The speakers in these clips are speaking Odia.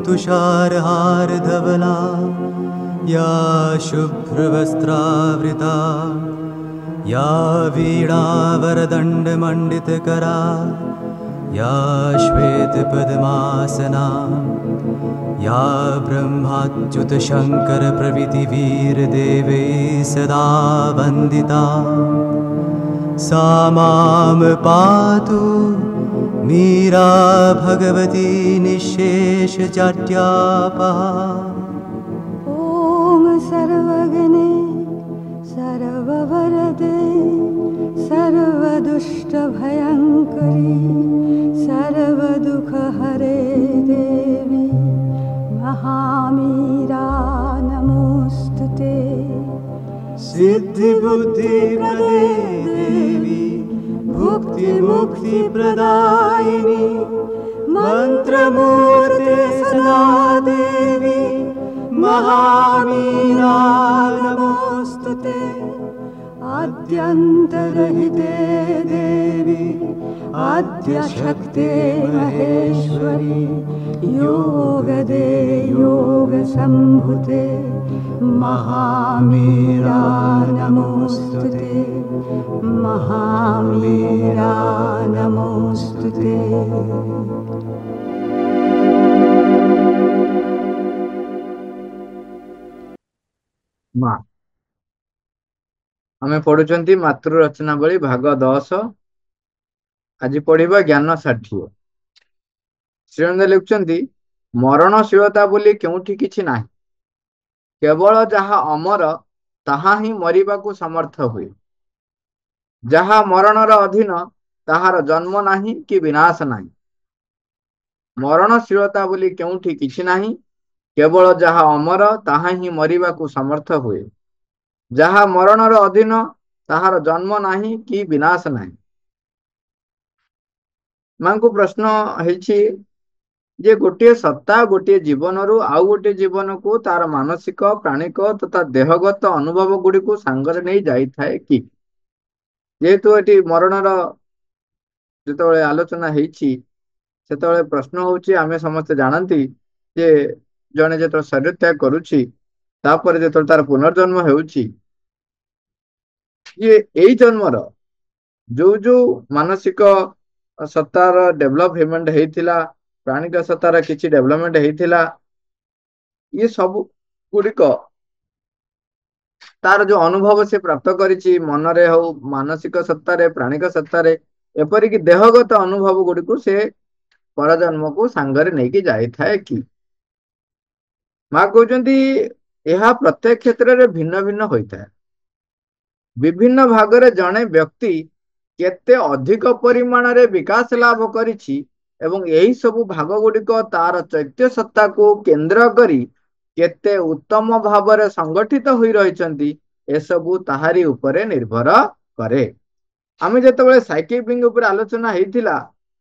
तुषारहार धवला या शुभ्रवस्त्रावृता या वीणावरदण्डमण्डितकरा या श्वेतपद्मासना या ब्रह्माच्युतशङ्करप्रभृतिवीरदेवै सदा वन्दिता सा मां पातु मीरा भगवती निःशेषजाड्यापहा। ॐ सर्वगणे सर्ववरदे सर्वदुष्टभयङ्करी सर्वदुःखहरे देवी महामीरा नमोऽस्तुते। सिद्धिबुद्धिप्रदे देवी भुक्तिमुक्तिप्रदायिनी मन्त्रमूर्ते सदा देवी महामीरा नमोऽस्तुते। आद्यन्तरहिते देवी आद्यशक्ते महेश्वरी योगदे योगसम्भुते महामीरा नमोऽस्तुते महामीरा नमोऽस्तुते। माँ आमे पढ़ुचंती मातृ रचनावली भाग 10। आज पढ़िबा ज्ञान 60। श्रीनंद लिखुचंती मरणशीलता बोली केउठी किछि नाही, केवल जहा अमर ताहा ही मरिबाकू समर्थ हुए। जहा मरणर अधीन ताहार जन्म नाही कि विनाश नाही। मरणशीलता बोली केउठी किछि नाही, केवल जहा अमर ताहा ही मरिबाकू समर्थ हुए। जहा मरणर अधीन ताहार जन्म नाही कि विनाश नाही। मां को प्रश्न हेछि जे गोटे सत्ता गोटे जीवन रु आउ गोटे जीवन को तार मानसिक प्राणिक तथा देहगत अनुभव गुड़ी को सांगरे नहीं जाई थाए कि जेहेतु एटी मरणर जेतबेले आलोचना हेछि सेतबेले प्रश्न होछि आमे समस्त जानंती जे जने जेतो शरीर त्याग करूछि तापर जेतो तार पुनर्जन्म हेउछि ये एई जन्मर जो जो मानसिक सत्तार डेवलपमेंट हेइथिला प्राणिक सत्तार किछि डेवलपमेंट हेइथिला ये सब गुड़िक तार जो अनुभव से प्राप्त करिछि मनरे हो मानसिक सत्तारे प्राणिक सत्तारे एपरिक देहगत अनुभव गुड़िक से परजन्म को सांगरे नहीं कि जाई थाए कि मां कहउचंती यह प्रत्येक क्षेत्र रे भिन्न भिन्न होइता है। विभिन्न भागरे जने व्यक्ति केते अधिक परिमाण रे विकास लाभ करिछि एवं यही सब भाग गुड़िक तार चैत्य सत्ता को केंद्र करी केते उत्तम भावरे संगठित होई रहिचंती एसबु ताहारी उपरे निर्भर करे। आमे जेतेबेले साइकिल बिंग उपर आलोचना हेइथिला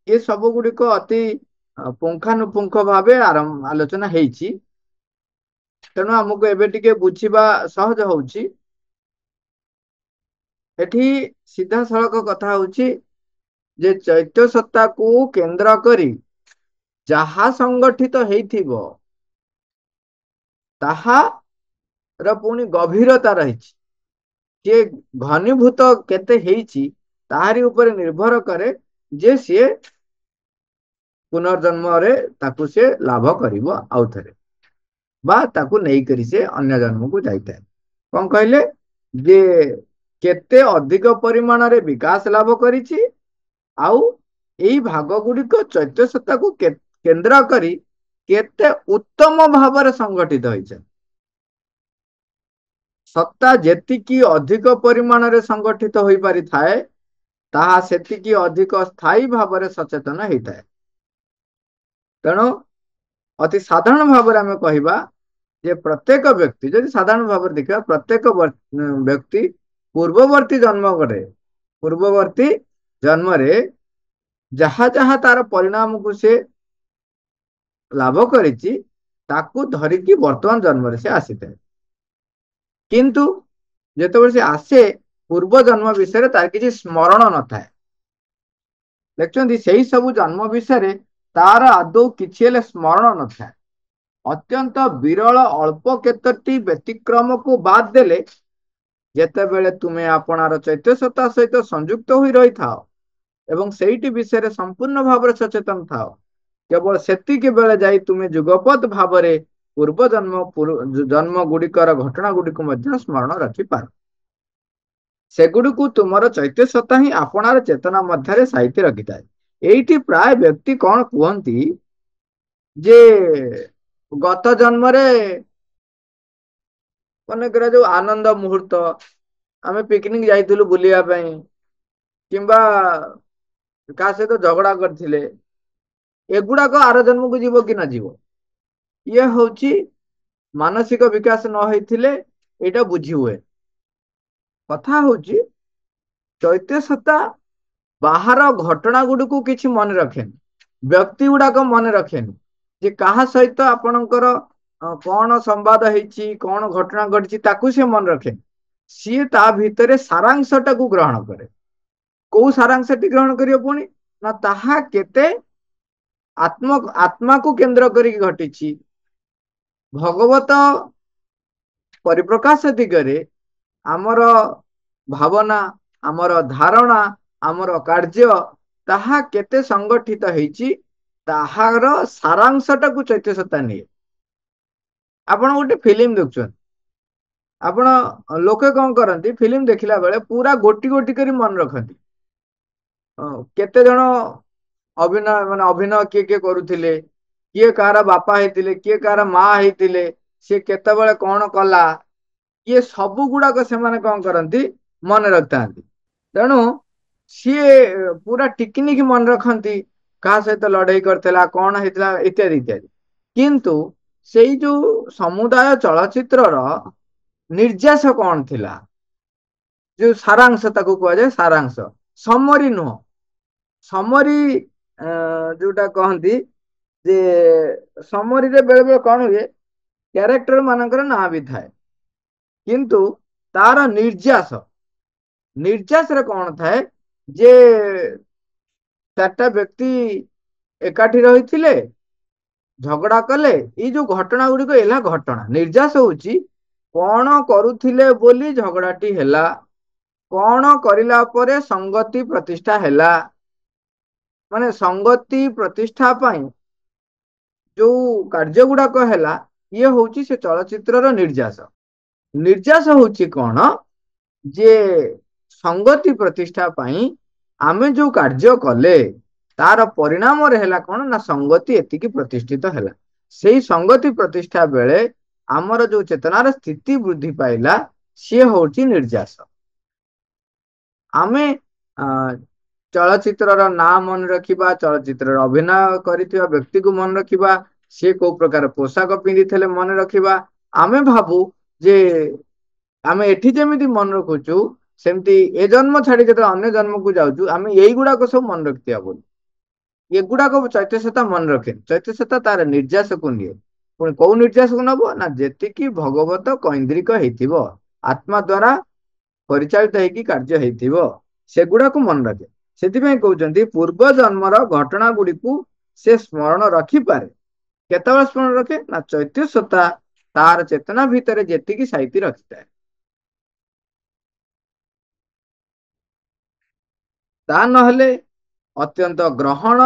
ये सब गुड़िक अति पुंखानुपुंख भावे आलोचना हेइछि, तेणु हमको एबे टिके बुझिबा सहज होउछि। एठी सीधा सड़क कथा होउछि जे चैत्य सत्ता को केंद्र करी जहा संगठित हेइथिबो ताहा र पुनी गभीरता रहिछि जे घनीभूत केते हेइछि ताहारी ऊपर निर्भर करे जे से पुनर्जन्म रे ताकू से लाभ करिवो आउथरे बा ताकू नहीं करी से अन्य जन्म को जाइताय। कौन कहले जे केते अधिक परिमाण रे विकास लाभ करिछि आउ एई भाग गुड़िक चैत्य सत्ता को केंद्र करी केते उत्तम भाव संगठित होइछ। सत्ता जेतिकी अधिक परिमाण रे संगठित होई पारि थाए ताहा सेतिकी अधिक स्थायी भाव सचेतन होइताए। तेणु अति साधारण भाव आम कहवा जे प्रत्येक व्यक्ति जदि साधारण भाव देखा प्रत्येक व्यक्ति पूर्ववर्ती जन्म रे जहा जहा तार परिणाम को से लाभ करिछि ताकू धरिकी वर्तमान जन्म रे से आसीते, किंतु जेतेबेले से आसे पूर्व जन्म विषय तार किछि स्मरण न थाए। देखछन्ती सेही सब जन्म विषय तार आदौ किछि हेले स्मरण न थाए। ଅତ୍ୟନ୍ତ ବିରଳ ଅଳ୍ପ କେତୋଟି ବ୍ୟତିକ୍ରମକୁ ବାଦ ଦେଲେ ଯେତେବେଳେ ତୁମେ ଆପଣାର ଚୈତ୍ୟ ସତ୍ତା ସହିତ ସଂଯୁକ୍ତ ହୋଇ ରହିଥାଅ ଏବଂ ସେଇଟି ବିଷୟରେ ସମ୍ପୂର୍ଣ୍ଣ ଭାବରେ ସଚେତନ ଥାଅ, କେବଳ ସେତିକି ବେଳେ ଯାଇ ତୁମେ ଯୁଗପତ୍ ଭାବରେ ପୂର୍ବ ଜନ୍ମ ଗୁଡ଼ିକର ଘଟଣା ଗୁଡ଼ିକୁ ମଧ୍ୟ ସ୍ମରଣ ରଖିପାର। ସେଗୁଡ଼ିକୁ ତୁମର ଚୈତ୍ୟ ସତ୍ତା ହିଁ ଆପଣାର ଚେତନା ମଧ୍ୟରେ ସାଇତି ରଖିଥାଏ। ଏଇଠି ପ୍ରାୟ ବ୍ୟକ୍ତି କଣ କୁହନ୍ତି ଯେ ଗତ ଜନ୍ମରେ ମନେକର ଯୋଉ ଆନନ୍ଦ ମୁହୂର୍ତ୍ତ, ଆମେ ପିକନିକ ଯାଇଥିଲୁ ବୁଲିବା ପାଇଁ କିମ୍ବା କାହା ସହିତ ଝଗଡା କରିଥିଲେ, ଏଗୁଡାକ ଆର ଜନ୍ମକୁ ଯିବ କି ନା ଯିବ? ଇଏ ହଉଛି ମାନସିକ ବିକାଶ ନ ହେଇଥିଲେ ଏଇଟା ବୁଝି ହୁଏ। କଥା ହଉଛି ଚୈତ୍ୟ ସତ୍ତା ବାହାର ଘଟଣା ଗୁଡ଼ିକୁ କିଛି ମନେ ରଖେନି, ବ୍ୟକ୍ତି ଗୁଡାକ ମନେ ରଖେନି ଯେ କାହା ସହିତ ଆପଣଙ୍କର କଣ ସମ୍ବାଦ ହେଇଛି, କଣ ଘଟଣା ଘଟିଛି ତାକୁ ସେ ମନେ ରଖେନି। ସିଏ ତା ଭିତରେ ସାରାଂଶଟାକୁ ଗ୍ରହଣ କରେ। କୋଉ ସାରାଂଶଟି ଗ୍ରହଣ କରିବ ପୁଣି ନା ତାହା କେତେ ଆତ୍ମାକୁ କେନ୍ଦ୍ର କରିକି ଘଟିଛି, ଭଗବତ ପରିପ୍ରକାଶ ଦିଗରେ ଆମର ଭାବନା, ଆମର ଧାରଣା, ଆମର କାର୍ଯ୍ୟ ତାହା କେତେ ସଂଗଠିତ ହେଇଛି ତାହାର ସାରାଂଶଟାକୁ ଚୈତ୍ୟ ସତ୍ତା ନିଏ। ଆପଣ ଗୋଟେ ଫିଲ୍ମ ଦେଖୁଛନ୍ତି, ଆପଣ ଲୋକେ କଣ କରନ୍ତି ଫିଲ୍ମ ଦେଖିଲା ବେଳେ ପୁରା ଗୋଟି ଗୋଟି କରି ମନେ ରଖନ୍ତି କେତେ ଜଣ ଅଭିନୟ କିଏ କିଏ କରୁଥିଲେ, କିଏ କାହାର ବାପା ହେଇଥିଲେ, କିଏ କାହାର ମା ହେଇଥିଲେ, ସିଏ କେତେବେଳେ କଣ କଲା, ଇଏ ସବୁ ଗୁଡାକ ସେମାନେ କଣ କରନ୍ତି ମନେ ରଖିଥାନ୍ତି। ତେଣୁ ସିଏ ପୁରା ଟିକିନିକି ମନେ ରଖନ୍ତି କାହା ସହିତ ଲଢେଇ କରିଥିଲା, କଣ ହେଇଥିଲା ଇତ୍ୟାଦି ଇତ୍ୟାଦି। କିନ୍ତୁ ସେଇ ଯୋଉ ସମୁଦାୟ ଚଳଚ୍ଚିତ୍ରର ନିର୍ଯାସ କଣ ଥିଲା, ଯୋଉ ସାରାଂଶ ତାକୁ କୁହାଯାଏ, ସାରାଂଶ, ସମରି ନୁହଁ। ସମରି ଯୋଉଟା କହନ୍ତି ଯେ ସମରିରେ ବେଳେ ବେଳେ କଣ ହୁଏ, କ୍ୟାରେକ୍ଟର ମାନଙ୍କର ନାଁ ବି ଥାଏ, କିନ୍ତୁ ତାର ନିର୍ଯାସରେ କଣ ଥାଏ ଯେ ଚାରିଟା ବ୍ୟକ୍ତି ଏକାଠି ରହିଥିଲେ, ଝଗଡା କଲେ, ଏଇ ଯୋଉ ଘଟଣା ଗୁଡିକ ହେଲା ଘଟଣା। ନିର୍ଯାସ ହଉଛି କଣ କରୁଥିଲେ ବୋଲି ଝଗଡାଟି ହେଲା, କଣ କରିଲା ପରେ ସଂଗତି ପ୍ରତିଷ୍ଠା ହେଲା, ମାନେ ସଂଗତି ପ୍ରତିଷ୍ଠା ପାଇଁ ଯୋଉ କାର୍ଯ୍ୟ ଗୁଡାକ ହେଲା, ଇଏ ହଉଛି ସେ ଚଳଚ୍ଚିତ୍ରର ନିର୍ଯାସ। ନିର୍ଯାସ ହଉଛି କଣ ଯେ ସଂଗତି ପ୍ରତିଷ୍ଠା ପାଇଁ ଆମେ ଯୋଉ କାର୍ଯ୍ୟ କଲେ ତାର ପରିଣାମରେ ହେଲା କଣ ନା ସଂଗତି ଏତିକି ପ୍ରତିଷ୍ଠିତ ହେଲା। ସେଇ ସଂଗତି ପ୍ରତିଷ୍ଠା ବେଳେ ଆମର ଯୋଉ ଚେତନାର ସ୍ଥିତି ବୃଦ୍ଧି ପାଇଲା ସିଏ ହଉଛି ନିର୍ଯାସ। ଆମେ ଚଳଚ୍ଚିତ୍ରର ନାଁ ମନେ ରଖିବା, ଚଳଚ୍ଚିତ୍ରରେ ଅଭିନୟ କରିଥିବା ବ୍ୟକ୍ତିକୁ ମନେ ରଖିବା, ସିଏ କୋଉ ପ୍ରକାର ପୋଷାକ ପିନ୍ଧିଥିଲେ ମନେ ରଖିବା। ଆମେ ଭାବୁ ଯେ ଆମେ ଏଠି ଯେମିତି ମନେ ରଖୁଛୁ ସେମିତି ଏ ଜନ୍ମ ଛାଡି ଯେତେବେଳେ ଅନ୍ୟ ଜନ୍ମକୁ ଯାଉଛୁ ଆମେ ଏଇଗୁଡାକ ସବୁ ମନେ ରଖିଥିବା ବୋଲି, ଏଗୁଡାକ ଚୈତ୍ୟ ସତ୍ତା ମନେ ରଖେନି। ଚୈତ୍ୟ ସତ୍ତା ତାର ନିର୍ଯାସକୁ ନିଏ। ପୁଣି କୋଉ ନିର୍ଯାସକୁ ନବ ନା ଯେତିକି ଭଗବତ କୈନ୍ଦ୍ରିକ ହେଇଥିବ, ଆତ୍ମା ଦ୍ଵାରା ପରିଚାଳିତ ହେଇକି କାର୍ଯ୍ୟ ହେଇଥିବ, ସେଗୁଡାକୁ ମନେ ରଖେ। ସେଥିପାଇଁ କହୁଛନ୍ତି ପୂର୍ବ ଜନ୍ମର ଘଟଣା ଗୁଡିକୁ ସେ ସ୍ମରଣ ରଖିପାରେ। କେତେବେଳେ ସ୍ମରଣ ରଖେ ନା ଚୈତ୍ୟ ସତ୍ତା ତାର ଚେତନା ଭିତରେ ଯେତିକି ସାଇତି ରଖିଥାଏ। ତା ନହେଲେ ଅତ୍ୟନ୍ତ ଗ୍ରହଣ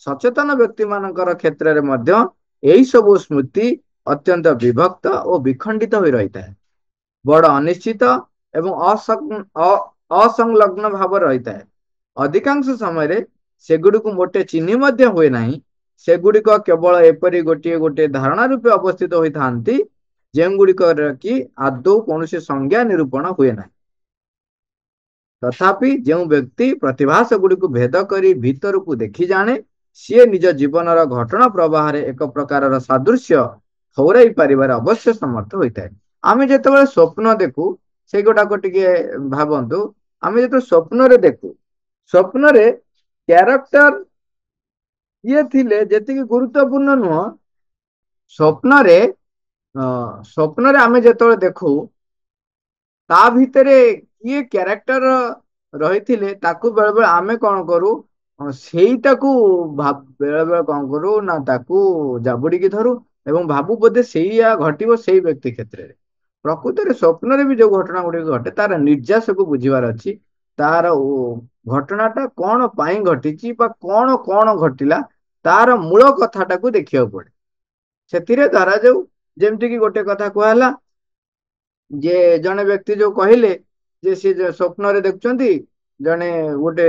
ସଚେତନ ବ୍ୟକ୍ତି ମାନଙ୍କର କ୍ଷେତ୍ରରେ ମଧ୍ୟ ଏହି ସବୁ ସ୍ମୃତି ଅତ୍ୟନ୍ତ ବିଭକ୍ତ ଓ ବିଖଣ୍ଡିତ ହୋଇ ରହିଥାଏ, ବଡ ଅନିଶ୍ଚିତ ଏବଂ ଅସଂଲଗ୍ନ ଭାବରେ ରହିଥାଏ। ଅଧିକାଂଶ ସମୟରେ ସେଗୁଡିକୁ ମୋଟେ ଚିହ୍ନି ମଧ୍ୟ ହୁଏ ନାହିଁ। ସେଗୁଡିକ କେବଳ ଏପରି ଗୋଟିଏ ଗୋଟିଏ ଧାରଣା ରୂପେ ଅବସ୍ଥିତ ହୋଇଥାନ୍ତି ଯେଉଁଗୁଡିକର କି ଆଦୌ କୌଣସି ସଂଜ୍ଞା ନିରୂପଣ ହୁଏ ନାହିଁ। ତଥାପି ଯେଉଁ ବ୍ୟକ୍ତି ପ୍ରତିଭାସ ଗୁଡିକୁ ଭେଦ କରି ଭିତରକୁ ଦେଖି ଜାଣେ, ସିଏ ନିଜ ଜୀବନର ଘଟଣା ପ୍ରବାହରେ ଏକ ପ୍ରକାରର ସାଦୃଶ୍ୟ ଠଉରାଇ ପାରିବାରେ ଅବଶ୍ୟ ସମର୍ଥ ହୋଇଥାଏ। ଆମେ ଯେତେବେଳେ ସ୍ୱପ୍ନ ଦେଖୁ ସେଇଗୁଡାକ ଟିକେ ଭାବନ୍ତୁ। ଆମେ ଯେତେବେଳେ ସ୍ୱପ୍ନରେ ଦେଖୁ, ସ୍ୱପ୍ନରେ କ୍ୟାରେକ୍ଟର ଇଏ ଥିଲେ ଯେତିକି ଗୁରୁତ୍ୱପୂର୍ଣ୍ଣ ନୁହଁ, ସ୍ୱପ୍ନରେ ଆମେ ଯେତେବେଳେ ଦେଖୁ ତା ଭିତରେ କିଏ କ୍ୟାରେକ୍ଟର ରହିଥିଲେ ତାକୁ ବେଳେ ବେଳେ ଆମେ କଣ କରୁ, ସେଇଟାକୁ ବେଳେ ବେଳେ କଣ କରୁ ନା ତାକୁ ଜାବୁଡିକି ଧରୁ ଏବଂ ଭାବୁ ବୋଧେ ସେଇଆ ଘଟିବ ସେଇ ବ୍ୟକ୍ତି କ୍ଷେତ୍ରରେ। ପ୍ରକୃତରେ ସ୍ୱପ୍ନରେ ବି ଯୋଉ ଘଟଣା ଗୁଡିକ ଘଟେ ତାର ନିର୍ଯାସକୁ ବୁଝିବାର ଅଛି। ତାର ଘଟଣାଟା କଣ ପାଇଁ ଘଟିଛି ବା କଣ କଣ ଘଟିଲା ତାର ମୂଳ କଥାଟାକୁ ଦେଖିବାକୁ ପଡେ। ସେଥିରେ ଧରାଯାଉ ଯେମିତିକି ଗୋଟେ କଥା କୁହାହେଲା ଯେ ଜଣେ ବ୍ୟକ୍ତି ଯୋଉ କହିଲେ ଯେ ସେ ସ୍ୱପ୍ନରେ ଦେଖୁଛନ୍ତି ଜଣେ ଗୋଟେ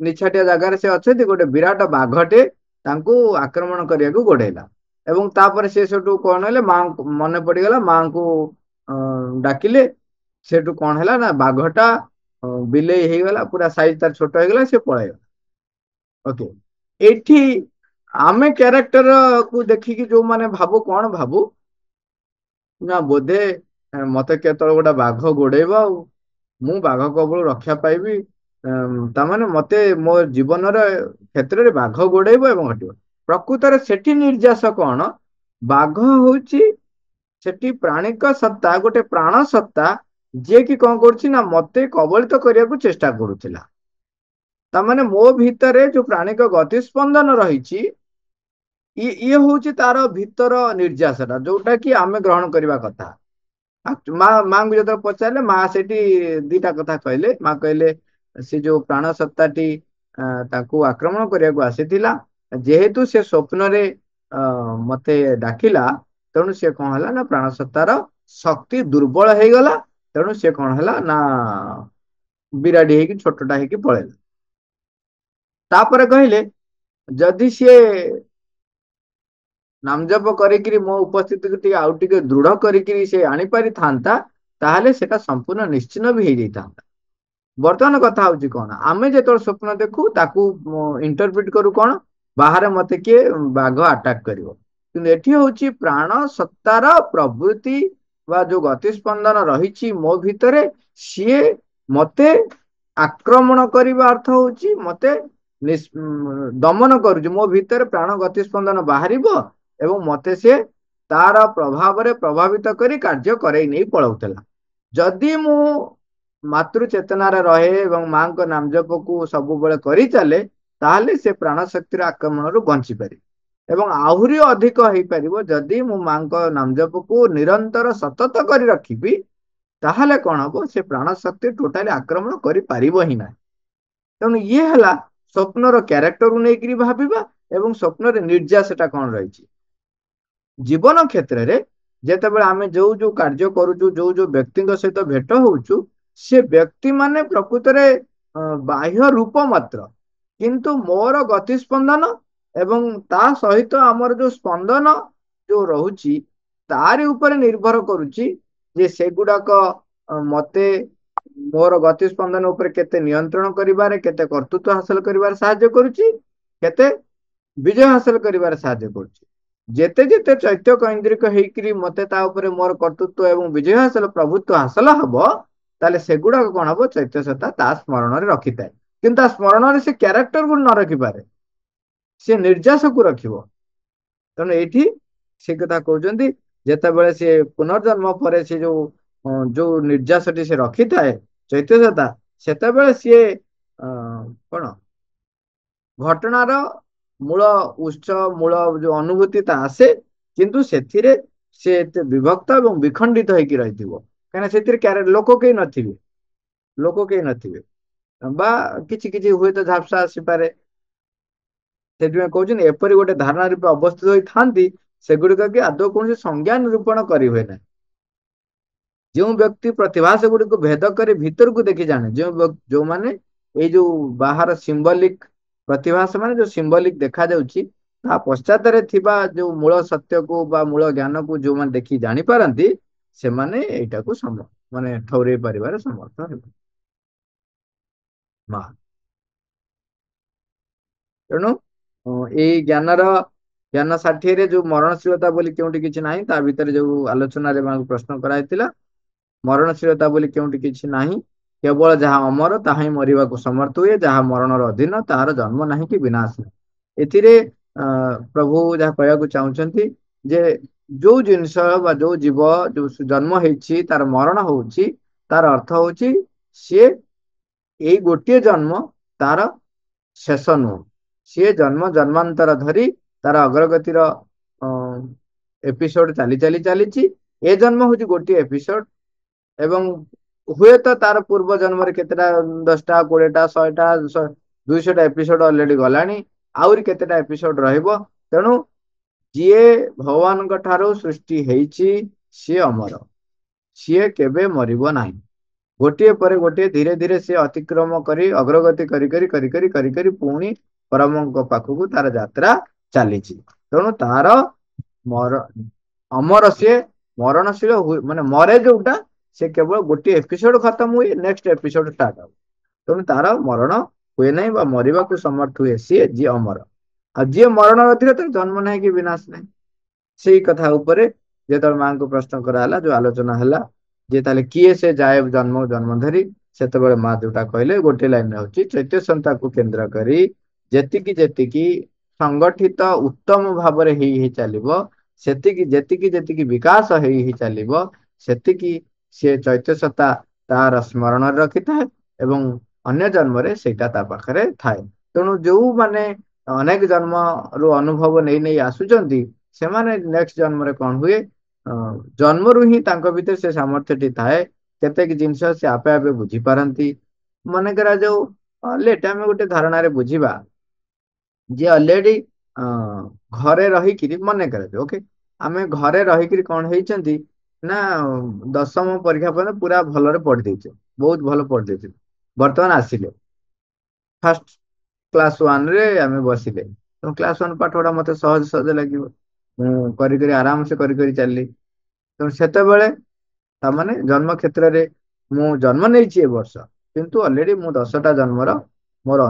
ନିଛାଟିଆ ଜାଗାରେ ସେ ଅଛନ୍ତି, ଗୋଟେ ବିରାଟ ବାଘଟେ ତାଙ୍କୁ ଆକ୍ରମଣ କରିବାକୁ ଗୋଡେଇଲା ଏବଂ ତାପରେ ସେ ସେଠୁ କଣ ହେଲେ ମାଙ୍କୁ ମନେ ପଡିଗଲା, ମାଙ୍କୁ ଡାକିଲେ। ସେଠୁ କଣ ହେଲା ନା ବାଘଟା ବିଲେଇ ହେଇଗଲା, ପୁରା ସାଇଜ ତାର ଛୋଟ ହେଇଗଲା, ସେ ପଳେଇଗଲା। ଓକେ, ଏଇଠି ଆମେ କ୍ୟାରେକ୍ଟର କୁ ଦେଖିକି ଯୋଉମାନେ ଭାବୁ କଣ ଭାବୁ ନା ବୋଧେ ମତେ କେତେବେଳେ ଗୋଟେ ବାଘ ଗୋଡେଇବ ଆଉ ମୁଁ ବାଘ କବଳରୁ ରକ୍ଷା ପାଇବି। ତାମାନେ ମତେ ମୋ ଜୀବନର କ୍ଷେତ୍ରରେ ବାଘ ଗୋଡେଇବ ଏବଂ ଘଟିବ। ପ୍ରକୃତରେ ସେଠି ନିର୍ଯାସ କଣ? ବାଘ ହଉଛି ସେଠି ପ୍ରାଣିକ ସତ୍ତା, ଗୋଟେ ପ୍ରାଣ ସତ୍ତା ଯିଏ କି କଣ କରୁଛି ନା ମତେ କବଳିତ କରିବାକୁ ଚେଷ୍ଟା କରୁଥିଲା। ତାମାନେ ମୋ ଭିତରେ ଯୋଉ ପ୍ରାଣିକ ଗତି ସ୍ପନ୍ଦନ ରହିଛି ଇଏ ହଉଛି ତାର ଭିତର ନିର୍ଯାସଟା ଯୋଉଟା କି ଆମେ ଗ୍ରହଣ କରିବା କଥା। ମାଙ୍କୁ ଯେତେବେଳେ ପଚାରିଲେ ମା ସେଠି ଦିଟା କଥା କହିଲେ। ମା କହିଲେ ସେ ଯୋଉ ପ୍ରାଣ ସତ୍ତାଟି ତାଙ୍କୁ ଆକ୍ରମଣ କରିବାକୁ ଆସିଥିଲା, ଯେହେତୁ ସେ ସ୍ୱପ୍ନରେ ମତେ ଡାକିଲା, ତେଣୁ ସେ କଣ ହେଲା ନା ପ୍ରାଣ ସତ୍ତାର ଶକ୍ତି ଦୁର୍ବଳ ହେଇଗଲା। ତେଣୁ ସେ କଣ ହେଲା ନା ବିରାଡି ହେଇକି ଛୋଟଟା ହେଇକି ପଳେଇଲା। ତାପରେ କହିଲେ ଯଦି ସିଏ ନାମଜପ କରିକିରି ମୋ ଉପସ୍ଥିତିକୁ ଟିକେ ଆଉ ଟିକେ ଦୃଢ କରିକିରି ସେ ଆଣିପାରିଥାନ୍ତା, ତାହେଲେ ସେଟା ସମ୍ପୂର୍ଣ୍ଣ ନିଶ୍ଚିନ୍ନ ବି ହେଇଯାଇଥାନ୍ତା। ବର୍ତ୍ତମାନ କଥା ହଉଛି କଣ, ଆମେ ଯେତେବେଳେ ସ୍ୱପ୍ନ ଦେଖୁ ତାକୁ ଇଣ୍ଟରପ୍ରିଟ କରୁ କଣ, ବାହାରେ ମତେ କିଏ ବାଘ ଆଟାକ କରିବ। କିନ୍ତୁ ଏଠି ହଉଛି ପ୍ରାଣ ସତ୍ତାର ପ୍ରବୃତ୍ତି ବା ଯୋଉ ଗତି ସ୍ପନ୍ଦନ ରହିଛି ମୋ ଭିତରେ, ସିଏ ମତେ ଆକ୍ରମଣ କରିବା ଅର୍ଥ ହଉଛି ମତେ ଦମନ କରୁଛି। ମୋ ଭିତରେ ପ୍ରାଣ ଗତି ସ୍ପନ୍ଦନ ବାହାରିବ ଏବଂ ମତେ ସେ ତାର ପ୍ରଭାବରେ ପ୍ରଭାବିତ କରି କାର୍ଯ୍ୟ କରେଇ ନେଇ ପଳାଉଥିଲା। ଯଦି ମୁଁ ମାତୃ ଚେତନାରେ ରହେ ଏବଂ ମାଙ୍କ ନାମଜପକୁ ସବୁବେଳେ କରିଚାଲେ, ତାହେଲେ ସେ ପ୍ରାଣ ଶକ୍ତିର ଆକ୍ରମଣରୁ ବଞ୍ଚି ପାରିବ। ଏବଂ ଆହୁରି ଅଧିକ ହେଇପାରିବ ଯଦି ମୁଁ ମାଙ୍କ ନାମଜପକୁ ନିରନ୍ତର ସତତ କରି ରଖିବି, ତାହେଲେ କଣ ହବ, ସେ ପ୍ରାଣ ଶକ୍ତି ଟୋଟାଲି ଆକ୍ରମଣ କରିପାରିବ ହିଁ ନାହିଁ। ତେଣୁ ଇଏ ହେଲା ସ୍ୱପ୍ନର କ୍ୟାରେକ୍ଟରକୁ ନେଇକରି ଭାବିବା ଏବଂ ସ୍ୱପ୍ନରେ ନିର୍ଯାସଟା କଣ ରହିଛି। ଜୀବନ କ୍ଷେତ୍ରରେ ଯେତେବେଳେ ଆମେ ଯୋଉ ଯୋଉ କାର୍ଯ୍ୟ କରୁଛୁ, ଯୋଉ ଯୋଉ ବ୍ୟକ୍ତିଙ୍କ ସହିତ ଭେଟ ହଉଛୁ, ସେ ବ୍ୟକ୍ତି ମାନେ ପ୍ରକୃତରେ ବାହ୍ୟ ରୂପ ମାତ୍ର, କିନ୍ତୁ ମୋର ଗତି ସ୍ପନ୍ଦନ ଏବଂ ତା ସହିତ ଆମର ଯୋଉ ସ୍ପନ୍ଦନ ଯୋଉ ରହୁଛି ତାରି ଉପରେ ନିର୍ଭର କରୁଛି ଯେ ସେଗୁଡାକ ମତେ ମୋର ଗତି ସ୍ପନ୍ଦନ ଉପରେ କେତେ ନିୟନ୍ତ୍ରଣ କରିବାରେ, କେତେ କର୍ତ୍ତୃତ୍ୱ ହାସଲ କରିବାରେ ସାହାଯ୍ୟ କରୁଛି, କେତେ ବିଜୟ ହାସଲ କରିବାରେ ସାହାଯ୍ୟ କରୁଛି। ଯେତେ ଯେତେ ଚୈତ୍ୟ କୈନ୍ଦ୍ରିକ ହେଇକରି ମତେ ତା ଉପରେ ମୋର କର୍ତ୍ତୃତ୍ୱ ଏବଂ ବିଜୟ ହାସଲ ପ୍ରଭୁତ୍ୱ ହାସଲ ହବ, ତାହେଲେ ସେଗୁଡାକ କଣ ହବ, ଚୈତ୍ୟ ସତ୍ତା ତା ସ୍ମରଣରେ ରଖିଥାଏ। କିନ୍ତୁ ତା ସ୍ମରଣରେ ସେ କ୍ୟାରେକ୍ଟରକୁ ନ ରଖିପାରେ, ସେ ନିର୍ଯାସକୁ ରଖିବ। ତେଣୁ ଏଇଠି ସେ କଥା କହୁଛନ୍ତି, ଯେତେବେଳେ ସେ ପୁନର୍ଜନ୍ମ ପରେ ସେ ଯୋଉ ନିର୍ଯାସଟି ସେ ରଖିଥାଏ ଚୈତ୍ୟ ସତ୍ତା, ସେତେବେଳେ ସିଏ କଣ ଘଟଣାର ମୂଳ ଉତ୍ସ, ମୂଳ ଯୋଉ ଅନୁଭୂତି ତା ଆସେ, କିନ୍ତୁ ସେଥିରେ ସେ ଏତେ ବିଭକ୍ତ ଏବଂ ବିଖଣ୍ଡିତ ହେଇକି ରହିଥିବ। କାହିଁକିନା ସେଥିରେ ଲୋକ କେହି ନଥିବେ, ଲୋକ କେହି ନଥିବେ ବା କିଛି କିଛି ହୁଏତ ଝାପ୍ସା ଆସିପାରେ। ସେଥିପାଇଁ କହୁଛନ୍ତି ଏପରି ଗୋଟେ ଧାରଣା ରୂପେ ଅବସ୍ଥିତ ହୋଇଥାନ୍ତି, ସେଗୁଡିକ କି ଆଦୌ କୌଣସି ସଂଜ୍ଞା ନିରୂପଣ କରିହୁଏ ନାହିଁ। ଯେଉଁ ବ୍ୟକ୍ତି ପ୍ରତିଭାସ ଗୁଡିକୁ ଭେଦ କରି ଭିତରକୁ ଦେଖି ଜାଣେ, ଯୋଉମାନେ ଏଇ ଯୋଉ ବାହାର ସିମ୍ବଲିକ ପ୍ରତିଭାସ ମାନେ ଯୋଉ ସିମ୍ବଲିକ ଦେଖାଯାଉଛି, ତା ପଶ୍ଚାତରେ ଥିବା ଯୋଉ ମୂଳ ସତ୍ୟକୁ ବା ମୂଳ ଜ୍ଞାନକୁ ଯୋଉମାନେ ଦେଖି ଜାଣିପାରନ୍ତି, ସେମାନେ ଏଇଟାକୁ ମାନେ ଠଉରେଇ ପାରିବାରେ ସମର୍ଥ ହେବେ। ତେଣୁ ଏଇ ଜ୍ଞାନ ଷାଠିଏରେ ଯୋଉ ମରଣଶୀଳତା ବୋଲି କେଉଁଠି କିଛି ନାହିଁ, ତା ଭିତରେ ଯୋଉ ଆଲୋଚନାରେ ପ୍ରଶ୍ନ କରାଯାଇଥିଲା, ମରଣଶୀଳତା ବୋଲି କେଉଁଠି କିଛି ନାହିଁ, କେବଳ ଯାହା ଅମର ତାହା ହିଁ ମରିବାକୁ ସମର୍ଥ ହୁଏ, ଯାହା ମରଣର ଅଧୀନ ତାହାର ଜନ୍ମ ନାହିଁ କି ବିନାଶ ନାହିଁ। ଏଥିରେ ପ୍ରଭୁ ଯାହା କହିବାକୁ ଚାହୁଁଛନ୍ତି ଯେ ଯୋଉ ଜିନିଷ ବା ଯୋଉ ଜୀବ ଯୋଉ ଜନ୍ମ ହେଇଛି ତାର ମରଣ ହଉଛି, ତାର ଅର୍ଥ ହଉଛି ସିଏ ଏଇ ଗୋଟିଏ ଜନ୍ମ ତାର ଶେଷ ନୁହଁ। ସିଏ ଜନ୍ମ ଜନ୍ମାନ୍ତର ଧରି ତାର ଅଗ୍ରଗତିର ଏପିସୋଡ ଚାଲି ଚାଲି ଚାଲିଛି। ଏ ଜନ୍ମ ହଉଛି ଗୋଟିଏ ଏପିସୋଡ ଏବଂ ହୁଏତ ତାର ପୂର୍ବ ଜନ୍ମରେ କେତେଟା 10ଟା 20ଟା 100ଟା 200ଟା ଏପିସୋଡ ଅଲରେଡି ଗଲାଣି। ଆହୁରି କେତେଟା ଏପିସୋଡ ରହିବ। ତେଣୁ ଯିଏ ଭଗବାନଙ୍କ ଠାରୁ ସୃଷ୍ଟି ହେଇଛି ସିଏ ଅମର, ସିଏ କେବେ ମରିବ ନାହିଁ। ଗୋଟିଏ ପରେ ଗୋଟିଏ ଧୀରେ ଧୀରେ ସିଏ ଅତିକ୍ରମ କରି ଅଗ୍ରଗତି କରି କରି କରି କରି କରି କରି ପୁଣି ପରମଙ୍କ ପାଖକୁ ତାର ଯାତ୍ରା ଚାଲିଛି। ତେଣୁ ତାର ମର ଅମର ସିଏ, ମରଣଶୀଳ ମାନେ ମରେ ଯୋଉଟା ସେ କେବଳ ଗୋଟିଏ ଏପିସୋଡ ଖତମ ହୁଏ, ନେକ୍ସଟ ଏପିସୋଡ ଷ୍ଟାର୍ଟ ହବ। ତେଣୁ ତାର ମରଣ ହୁଏ ନାହିଁ ବା ମରିବାକୁ ସମର୍ଥ ହୁଏ ସିଏ ଯିଏ ଅମର। ଆଉ ଯିଏ ମରଣ ନଥିବ ତାର ଜନ୍ମ ନାହିଁ କି ବିନାଶ ନାହିଁ। ସେଇ କଥା ଉପରେ ଯେତେବେଳେ ମାଙ୍କୁ ପ୍ରଶ୍ନ କରାହେଲା, ଯୋଉ ଆଲୋଚନା ହେଲା ଯେ ତାହେଲେ କିଏ ସେ ଯାଏ ଜନ୍ମ ଧରି, ସେତେବେଳେ ମା ଯୋଉଟା କହିଲେ ଗୋଟେ ଲାଇନରେ ହଉଛି ଚୈତ୍ୟ ସନ୍ତାକୁ କେନ୍ଦ୍ର କରି ଯେତିକି ଯେତିକି ସଂଗଠିତ ଉତ୍ତମ ଭାବରେ ହେଇ ହେଇ ଚାଲିବ, ସେତିକି ଯେତିକି ଯେତିକି ବିକାଶ ହେଇ ହେଇ ଚାଲିବ, ସେତିକି ସେ ଚୈତ୍ୟ ସତ୍ତା ତାର ସ୍ମରଣରେ ରଖିଥାଏ ଏବଂ ଅନ୍ୟ ଜନ୍ମରେ ସେଇଟା ତା ପାଖରେ ଥାଏ। ତେଣୁ ଯୋଉମାନେ ଅନେକ ଜନ୍ମରୁ ଅନୁଭବ ନେଇ ନେଇ ଆସୁଛନ୍ତି, ସେମାନେ ନେକ୍ସଟ ଜନ୍ମରେ କଣ ହୁଏ, ଜନ୍ମରୁ ହିଁ ତାଙ୍କ ଭିତରେ ସେ ସାମର୍ଥ୍ୟଟି ଥାଏ। କେତେକ ଜିନିଷ ସେ ଆପେ ଆପେ ବୁଝିପାରନ୍ତି। ମନେକର ଯୋଉ ଲେଟ୍ ଆମେ ଗୋଟେ ଧାରଣାରେ ବୁଝିବା ଯେ ଅଲରେଡି ଘରେ ରହିକିରି ମନେ କରାଯାଉ, ଓକେ, ଆମେ ଘରେ ରହିକିରି କଣ ହେଇଛନ୍ତି ନା 10ମ ପରୀକ୍ଷା ପର୍ଯ୍ୟନ୍ତ ପୁରା ଭଲରେ ପଢି ଦେଇଛେ, ବହୁତ ଭଲ ପଢି ଦେଇଛେ। ବର୍ତ୍ତମାନ ଆସିଲେ ଫାଷ୍ଟ କ୍ଲାସ 1ରେ ଆମେ ବସିଲେ, ତେଣୁ କ୍ଲାସ 1 ପାଠ ଗୁଡା ମତେ ସହଜ ସହଜ ଲାଗିବ, ମୁଁ କରି କରି ଆରାମସେ କରି କରି ଚାଲିଲି। ତେଣୁ ସେତେବେଳେ ତାମାନେ ଜନ୍ମ କ୍ଷେତ୍ରରେ ମୁଁ ଜନ୍ମ ନେଇଛି ଏ ବର୍ଷ, କିନ୍ତୁ ଅଲରେଡି ମୁଁ 10ଟା ଜନ୍ମର ମୋର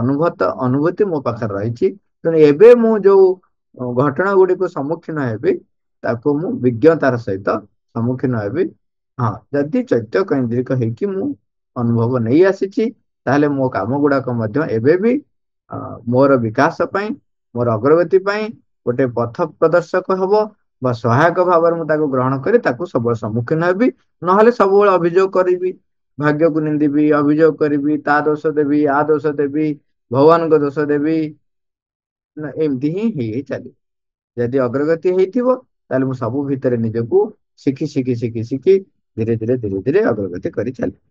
ଅନୁଭୂତି ମୋ ପାଖରେ ରହିଛି। ତେଣୁ ଏବେ ମୁଁ ଯୋଉ ଘଟଣା ଗୁଡ଼ିକୁ ସମ୍ମୁଖୀନ ହେବି, ତାକୁ ମୁଁ ବିଜ୍ଞତାର ସହିତ ସମ୍ମୁଖୀନ ହେବି। ହଁ, ଯଦି ଚୈତ୍ୟ କୈନ୍ଦ୍ରିକ ହେଇକି ମୁଁ ଅନୁଭବ ନେଇ ଆସିଛି, ତାହେଲେ ମୋ କାମ ଗୁଡାକ ମଧ୍ୟ ଏବେ ବି ମୋର ବିକାଶ ପାଇଁ, ମୋର ଅଗ୍ରଗତି ପାଇଁ ଗୋଟେ ପଥ ପ୍ରଦର୍ଶକ ହବ ବା ସହାୟକ ଭାବରେ ମୁଁ ତାକୁ ଗ୍ରହଣ କରି ତାକୁ ସବୁବେଳେ ସମ୍ମୁଖୀନ ହେବି। ନହେଲେ ସବୁବେଳେ ଅଭିଯୋଗ କରିବି, ଭାଗ୍ୟକୁ ନିନ୍ଦିବି, ଅଭିଯୋଗ କରିବି, ତା ଦୋଷ ଦେବି, ଆ ଦୋଷ ଦେବି, ଭଗବାନଙ୍କ ଦୋଷ ଦେବି, ନା ଏମିତି ହିଁ ହେଇ ହେଇ ଚାଲିବ। ଯଦି ଅଗ୍ରଗତି ହେଇଥିବ, ତାହେଲେ ମୁଁ ସବୁ ଭିତରେ ନିଜକୁ ଶିଖି ଶିଖି ଶିଖି ଶିଖି ଧୀରେ ଧୀରେ ଧୀରେ ଧୀରେ ଅଗ୍ରଗତି କରି ଚାଲିବି।